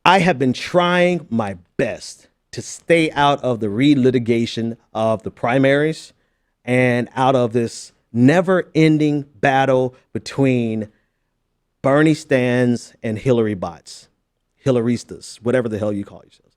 I have been trying my best to stay out of the relitigation of the primaries and out of this never-ending battle between Bernie stands and Hillary bots, Hillaristas, whatever the hell you call yourselves.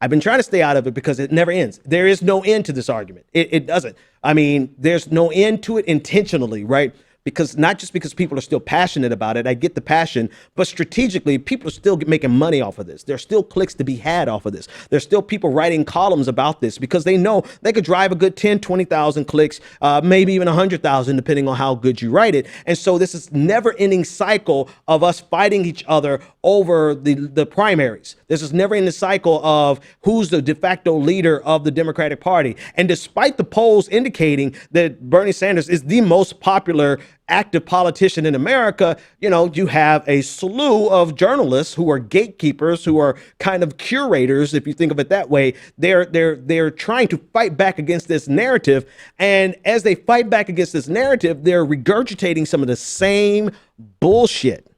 I've been trying to stay out of it because it never ends. There is no end to this argument. It doesn't. I mean, there's no end to it intentionally, right? Because not just because people are still passionate about it, I get the passion, but strategically, people are still making money off of this. There's still clicks to be had off of this. There's still people writing columns about this because they know they could drive a good 10, 20,000 clicks, maybe even 100,000, depending on how good you write it. And so this is never ending cycle of us fighting each other over the primaries. This is never ending cycle of who's the de facto leader of the Democratic Party. And despite the polls indicating that Bernie Sanders is the most popular active politician in America, you know, you have a slew of journalists who are gatekeepers, who are kind of curators, if you think of it that way. They're trying to fight back against this narrative. And as they fight back against this narrative, they're regurgitating some of the same bullshit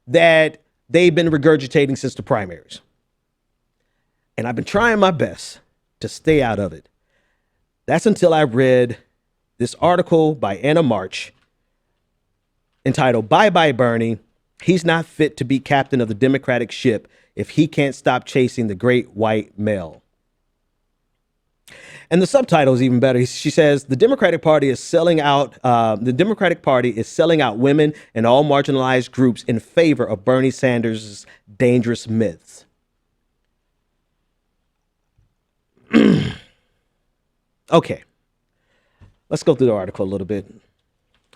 that they've been regurgitating since the primaries. And I've been trying my best to stay out of it. That's until I read this article by Anna March entitled "Bye Bye Bernie, He's Not Fit to Be Captain of the Democratic Ship If He Can't Stop Chasing the Great White Male." And the subtitle is even better. She says, the Democratic Party is selling out women and all marginalized groups in favor of Bernie Sanders' dangerous myths. Okay, let's go through the article a little bit.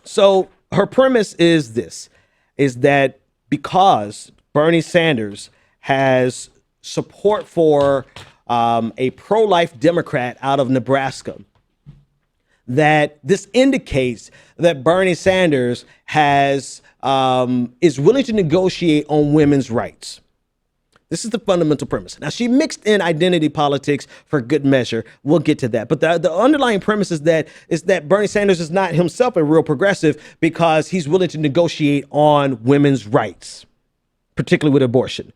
So her premise is this, is that because Bernie Sanders has support for a pro-life Democrat out of Nebraska, that this indicates that Bernie Sanders is willing to negotiate on women's rights. This is the fundamental premise. Now, she mixed in identity politics for good measure. We'll get to that. But the underlying premise is that Bernie Sanders is not himself a real progressive because he's willing to negotiate on women's rights, particularly with abortion.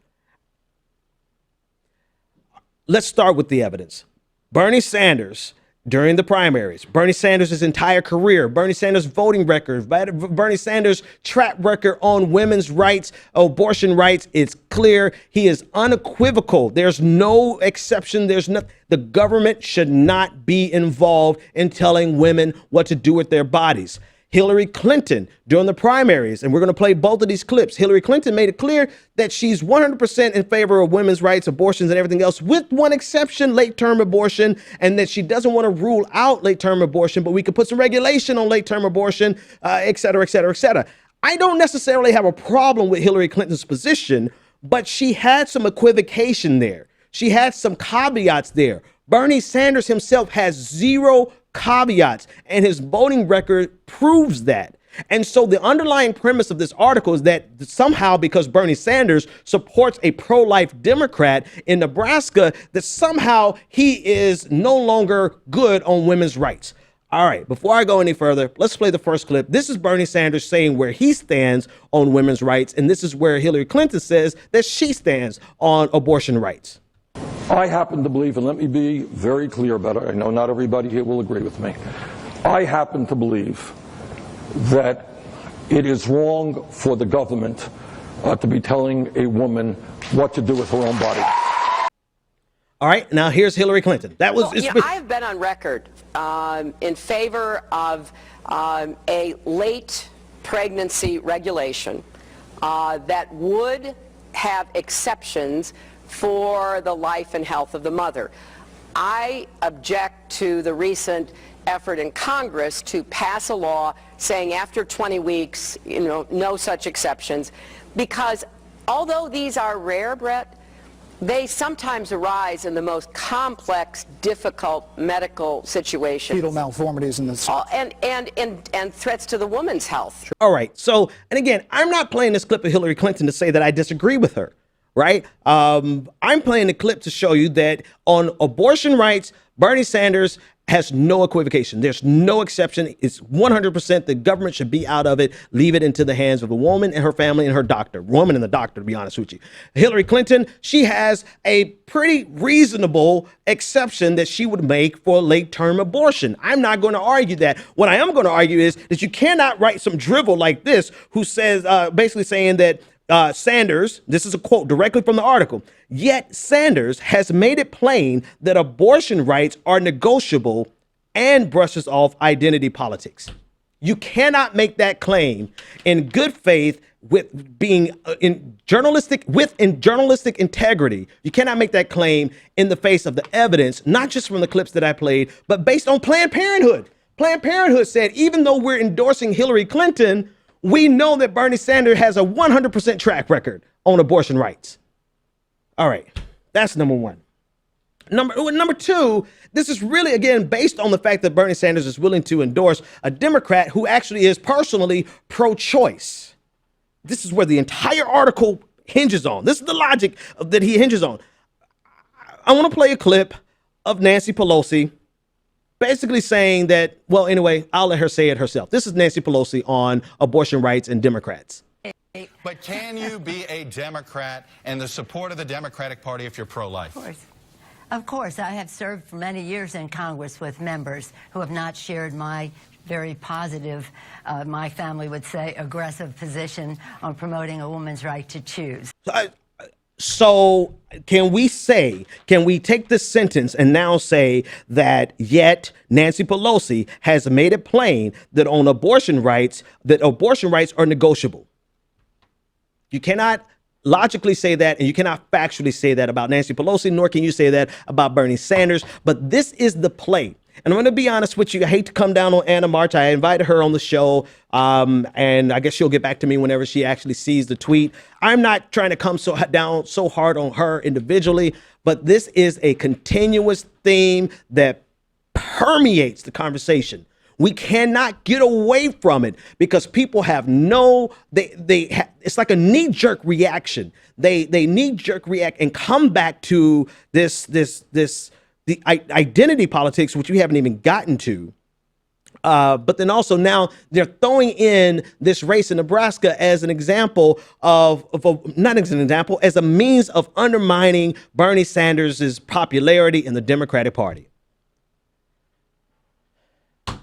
Let's start with the evidence. Bernie Sanders, during the primaries, Bernie Sanders' entire career, Bernie Sanders' voting record, Bernie Sanders' track record on women's rights, abortion rights, it's clear. He is unequivocal. There's no exception. The government should not be involved in telling women what to do with their bodies. Hillary Clinton during the primaries, and we're going to play both of these clips. Hillary Clinton made it clear that she's 100% in favor of women's rights, abortions, and everything else, with one exception, late-term abortion, and that she doesn't want to rule out late-term abortion, but we could put some regulation on late-term abortion, et cetera, et cetera, et cetera. I don't necessarily have a problem with Hillary Clinton's position, but she had some equivocation there. She had some caveats there. Bernie Sanders himself has zero caveats, and his voting record proves that. And so the underlying premise of this article is that somehow, because Bernie Sanders supports a pro-life Democrat in Nebraska, that somehow he is no longer good on women's rights. All right, before I go any further, let's play the first clip. This is Bernie Sanders saying where he stands on women's rights, and this is where Hillary Clinton says that she stands on abortion rights. I happen to believe, and let me be very clear about it, I know not everybody here will agree with me. I happen to believe that it is wrong for the government to be telling a woman what to do with her own body. All right, now here's Hillary Clinton. That was. Well, I have been on record in favor of a late pregnancy regulation that would have exceptions for the life and health of the mother. I object to the recent effort in Congress to pass a law saying after 20 weeks, no such exceptions, because although these are rare, Brett, they sometimes arise in the most complex, difficult medical situations. Fetal malformities in the and threats to the woman's health. All right. So, and again, I'm not playing this clip of Hillary Clinton to say that I disagree with her. Right. I'm playing the clip to show you that on abortion rights, Bernie Sanders has no equivocation. There's no exception. It's 100%. The government should be out of it. Leave it into the hands of the woman and her family and her doctor. Woman and the doctor, to be honest with you. Hillary Clinton, she has a pretty reasonable exception that she would make for late-term abortion. I'm not going to argue that. What I am going to argue is that you cannot write some drivel like this who says, basically saying that Sanders, this is a quote directly from the article, yet Sanders has made it plain that abortion rights are negotiable and brushes off identity politics. You cannot make that claim in good faith with being in journalistic integrity. You cannot make that claim in the face of the evidence, not just from the clips that I played, but based on Planned Parenthood. Planned Parenthood said, even though we're endorsing Hillary Clinton, we know that Bernie Sanders has a 100% track record on abortion rights. All right, that's number one. Number two, this is really, again, based on the fact that Bernie Sanders is willing to endorse a Democrat who actually is personally pro-choice. This is where the entire article hinges on. This is the logic that he hinges on. I want to play a clip of Nancy Pelosi basically saying that, well, anyway, I'll let her say it herself. This is Nancy Pelosi on abortion rights and Democrats. But can you be a Democrat and the support of the Democratic Party if you're pro-life? Of course. Of course. I have served for many years in Congress with members who have not shared my very positive, my family would say, aggressive position on promoting a woman's right to choose. So can we take this sentence and now say that yet Nancy Pelosi has made it plain that on abortion rights are negotiable? You cannot logically say that, and you cannot factually say that about Nancy Pelosi, nor can you say that about Bernie Sanders. But this is the play. And I'm going to be honest with you. I hate to come down on Anna March. I invited her on the show, and I guess she'll get back to me whenever she actually sees the tweet. I'm not trying to come down so hard on her individually, but this is a continuous theme that permeates the conversation. We cannot get away from it because people have it's like a knee-jerk reaction. They knee-jerk react and come back to the identity politics, which we haven't even gotten to. But then also now they're throwing in this race in Nebraska as an example as a means of undermining Bernie Sanders' popularity in the Democratic Party,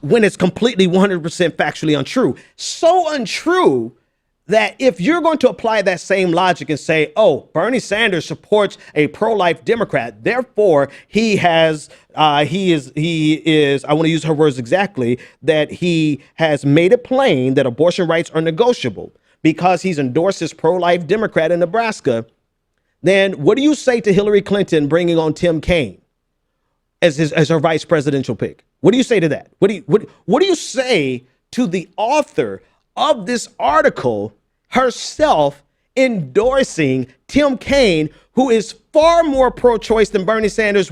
when it's completely 100% factually untrue. So untrue that if you're going to apply that same logic and say, oh, Bernie Sanders supports a pro-life Democrat, therefore he is, I want to use her words exactly, that he has made it plain that abortion rights are negotiable because he's endorsed this pro-life Democrat in Nebraska, then what do you say to Hillary Clinton bringing on Tim Kaine as her vice presidential pick? What do you say to that? What do you say to the author of this article herself endorsing Tim Kaine, who is far more pro-choice than Bernie Sanders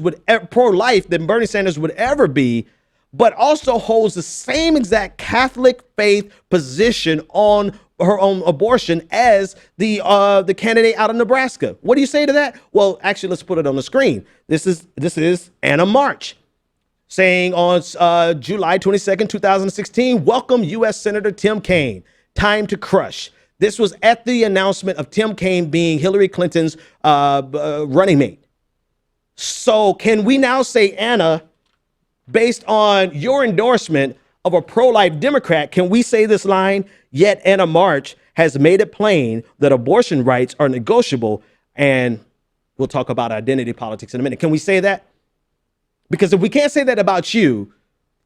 pro-life than Bernie Sanders would ever be, but also holds the same exact Catholic faith position on her own abortion as the candidate out of Nebraska? What do you say to that? Well, actually, let's put it on the screen. This is Anna March saying on July 22nd, 2016, welcome U.S. Senator Tim Kaine. Time to crush. This was at the announcement of Tim Kaine being Hillary Clinton's running mate. So can we now say, Anna, based on your endorsement of a pro-life Democrat, can we say this line, yet Anna March has made it plain that abortion rights are negotiable, and we'll talk about identity politics in a minute. Can we say that? Because if we can't say that about you,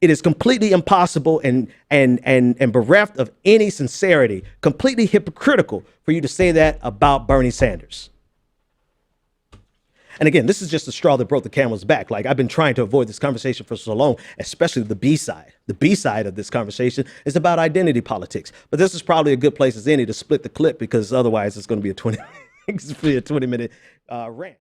it is completely impossible and bereft of any sincerity, completely hypocritical for you to say that about Bernie Sanders. And again, this is just the straw that broke the camel's back. Like, I've been trying to avoid this conversation for so long, especially the B side. The B side of this conversation is about identity politics. But this is probably a good place as any to split the clip, because otherwise it's going to be a 20-minute rant.